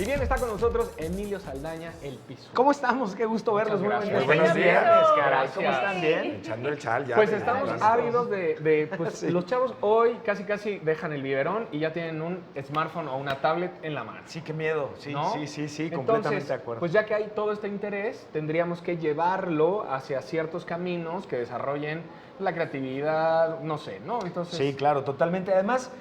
Y bien, está con nosotros Emilio Saldaña, El Piso. ¿Cómo estamos? Qué gusto verlos. Muchas gracias. Muy buenos días, caray. Gracias. ¿Cómo están? ¿Bien? Echando el chal ya. Pues estamos ávidos de pues, Sí. los chavos hoy casi dejan el biberón y ya tienen un smartphone o una tablet en la mano. Sí, qué miedo. Sí, ¿No? sí, completamente Entonces, de acuerdo. pues ya que hay todo este interés, tendríamos que llevarlo hacia ciertos caminos que desarrollen la creatividad, no sé, ¿no? Entonces, Sí, claro, totalmente. Además,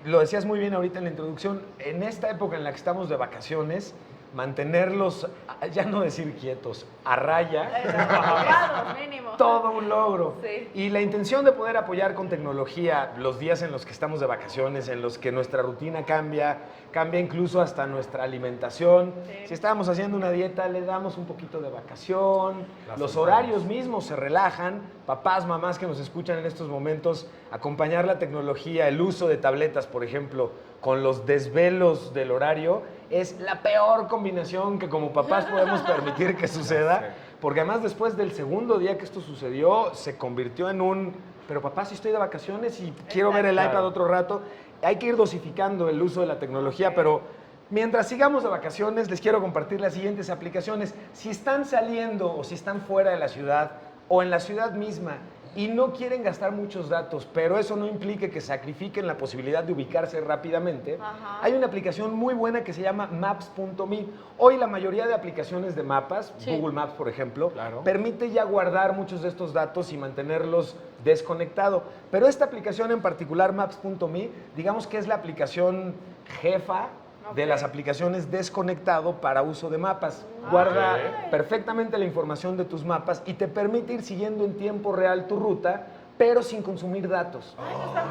lo decías muy bien ahorita en la introducción, en esta época en la que estamos de vacaciones, mantenerlos, ya no decir quietos, a raya, Ocupados, mínimo. todo un logro. Sí. Y la intención de poder apoyar con tecnología los días en los que estamos de vacaciones, en los que nuestra rutina cambia incluso hasta nuestra alimentación. Sí. Si estábamos haciendo una dieta, le damos un poquito de vacación, La los soltamos. horarios mismos se relajan, papás, mamás que nos escuchan en estos momentos, acompañar la tecnología, el uso de tabletas, por ejemplo, con los desvelos del horario, es la peor combinación que como papás podemos permitir que suceda, porque además después del segundo día que esto sucedió, se convirtió en un, pero papá, si estoy de vacaciones y quiero ver el Claro. iPad otro rato, hay que ir dosificando el uso de la tecnología, pero mientras sigamos de vacaciones, les quiero compartir las siguientes aplicaciones. Si están saliendo o si están fuera de la ciudad o en la ciudad misma y no quieren gastar muchos datos, pero eso no implique que sacrifiquen la posibilidad de ubicarse rápidamente, Ajá. hay una aplicación muy buena que se llama Maps.me. Hoy la mayoría de aplicaciones de mapas, Sí. Google Maps por ejemplo, Claro. permite ya guardar muchos de estos datos y mantenerlos desconectados. Pero esta aplicación en particular, Maps.me, digamos que es la aplicación jefa de Ok. las aplicaciones desconectado para uso de mapas. Guarda perfectamente la información de tus mapas y te permite ir siguiendo en tiempo real tu ruta, pero sin consumir datos.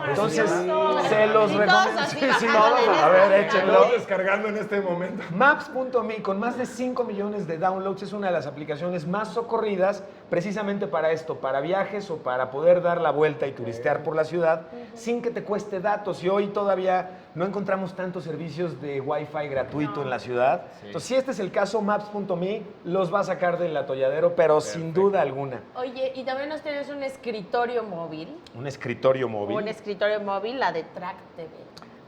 Entonces, se los Y todos recomiendo. así Sí, sí, bajándole no, a ver, descargando. échenlo. Lo descargando en este momento. Maps.me, con más de 5 millones de downloads, es una de las aplicaciones más socorridas precisamente para esto, para viajes o para poder dar la vuelta y turistear por la ciudad sin que te cueste datos. Y hoy todavía no encontramos tantos servicios de Wi-Fi gratuito en la ciudad. Entonces, si este es el caso, Maps.me los va a sacar del atolladero, pero sin duda alguna. Oye, y también nos tienes un escritorio móvil. Un escritorio móvil. Un escritorio móvil, la de Track TV.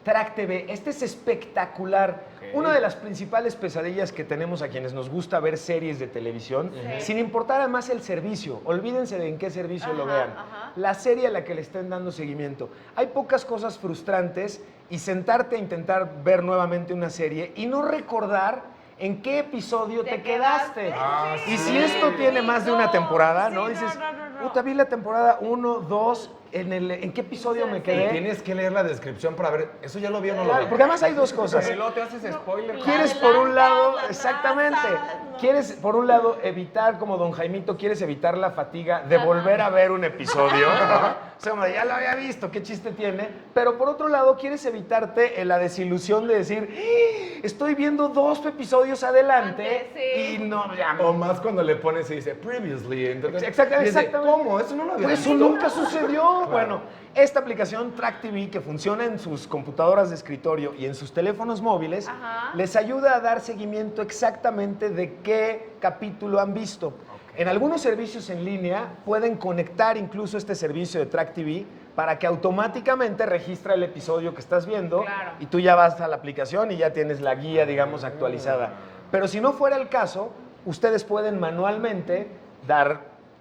Track TV, este es espectacular. Ok. Una de las principales pesadillas que tenemos a quienes nos gusta ver series de televisión, Sí. sin importar además el servicio, olvídense de en qué servicio lo Ajá, vean, ajá. la serie a la que le estén dando seguimiento. Hay pocas cosas frustrantes y sentarte a intentar ver nuevamente una serie y no recordar en qué episodio te quedaste. Ah, Y sí. si esto tiene más de una temporada, ¿no? Sí, Dices, no. puta, vi la temporada 1, 2, ¿en qué episodio me Sí. quedé? Tienes que leer la descripción para ver. ¿Eso ya lo vi o no lo Claro, vi? porque además hay dos cosas. Y luego te haces spoiler. Quieres La por un lado, adelantas, la exactamente, atrasas, ¿no? quieres por un lado evitar, como don Jaimito, quieres evitar la fatiga de volver a ver un episodio. O sea, como de, ya lo había visto, qué chiste tiene. Pero por otro lado, quieres evitarte la desilusión de decir, "¡Ah! Estoy viendo 2 episodios adelante Antes, sí. y no, ya, O más cuando le pones y dice previously. Entonces, Exactamente. dice, ¿cómo? Eso no lo había Pues eso visto. nunca sucedió. Bueno, esta aplicación Track TV, que funciona en sus computadoras de escritorio y en sus teléfonos móviles, Ajá. les ayuda a dar seguimiento exactamente de qué capítulo han visto. En algunos servicios en línea pueden conectar incluso este servicio de Track TV para que automáticamente registre el episodio que estás viendo Claro. y tú ya vas a la aplicación y ya tienes la guía, digamos, actualizada. Pero si no fuera el caso, ustedes pueden manualmente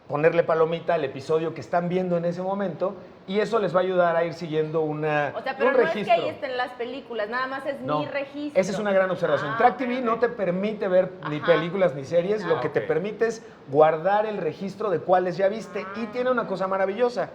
ponerle palomita al episodio que están viendo en ese momento y eso les va a ayudar a ir siguiendo O sea, pero un no registro. es que ahí estén las películas, nada más es No, mi registro. esa es una gran observación. Ah, Track ok, TV ok. no te permite ver ni Ajá. películas ni series, lo que te ok. permite es guardar el registro de cuáles ya viste. Y tiene una cosa maravillosa.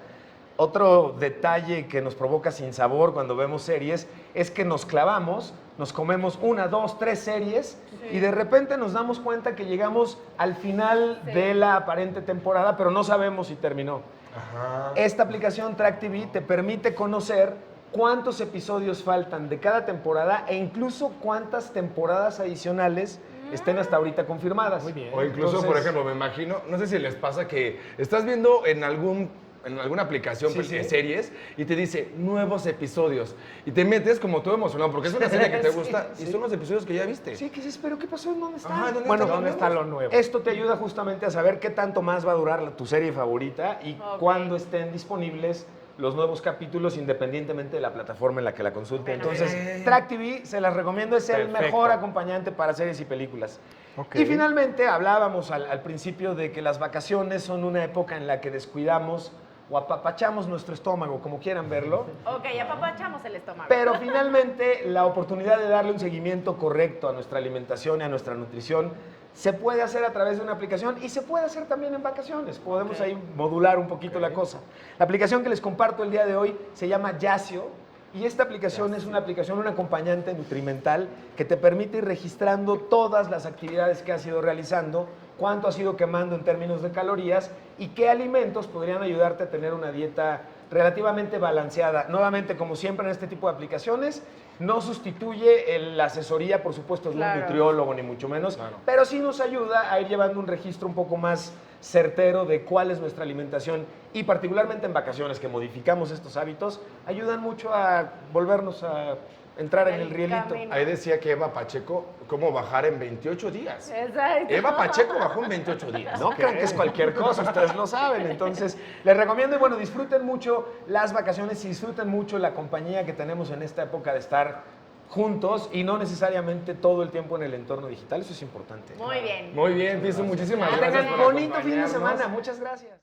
Otro detalle que nos provoca sinsabor cuando vemos series es que nos clavamos, nos comemos 1, 2, 3 series y de repente nos damos cuenta que llegamos al final Sí. de la aparente temporada, pero no sabemos si terminó. Ajá. Esta aplicación Track TV te permite conocer cuántos episodios faltan de cada temporada e incluso cuántas temporadas adicionales estén hasta ahorita confirmadas. Muy bien. O incluso, por Entonces- ejemplo, me imagino, no sé si les pasa que estás viendo en alguna aplicación Sí, pues, sí. de series y te dice nuevos episodios y te metes como todo emocionado porque es una serie que te Sí, gusta sí. y son los episodios que ya viste. Sí, ¿qué dices? ¿Pero qué pasó? ¿Dónde está? Ajá, ¿dónde bueno, está lo ¿Dónde está lo nuevo? esto te ayuda justamente a saber qué tanto más va a durar tu serie favorita y Ok. cuándo estén disponibles los nuevos capítulos independientemente de la plataforma en la que la consulte. Fenomenal. Entonces, Track TV, se las recomiendo, es el Perfecto. mejor acompañante para series y películas. Ok. Y finalmente, hablábamos al principio de que las vacaciones son una época en la que descuidamos o apapachamos nuestro estómago, como quieran verlo. Ok, apapachamos el estómago. Pero finalmente la oportunidad de darle un seguimiento correcto a nuestra alimentación y a nuestra nutrición se puede hacer a través de una aplicación y se puede hacer también en vacaciones. Podemos ahí modular un poquito la cosa. La aplicación que les comparto el día de hoy se llama Yacio y esta aplicación es una aplicación, un acompañante nutrimental que te permite ir registrando todas las actividades que has ido realizando, cuánto has ido quemando en términos de calorías y qué alimentos podrían ayudarte a tener una dieta relativamente balanceada. Nuevamente, como siempre en este tipo de aplicaciones, no sustituye la asesoría, por supuesto, de un Claro. nutriólogo, ni mucho menos, Claro. pero sí nos ayuda a ir llevando un registro un poco más certero de cuál es nuestra alimentación y particularmente en vacaciones que modificamos estos hábitos, ayudan mucho a volvernos a entrar en el rielito. camino. Ahí decía que Eva Pacheco, ¿cómo bajar en 28 días? Exacto. Eva Pacheco bajó en 28 días. No crean que es cualquier cosa, ustedes lo saben. Entonces, les recomiendo y bueno, disfruten mucho las vacaciones y disfruten mucho la compañía que tenemos en esta época de estar juntos y no necesariamente todo el tiempo en el entorno digital. Eso es importante. Muy bien. Muy bien, Piso, muchísimas Que gracias tengan por bonito fin de acompañarnos. semana. Muchas gracias.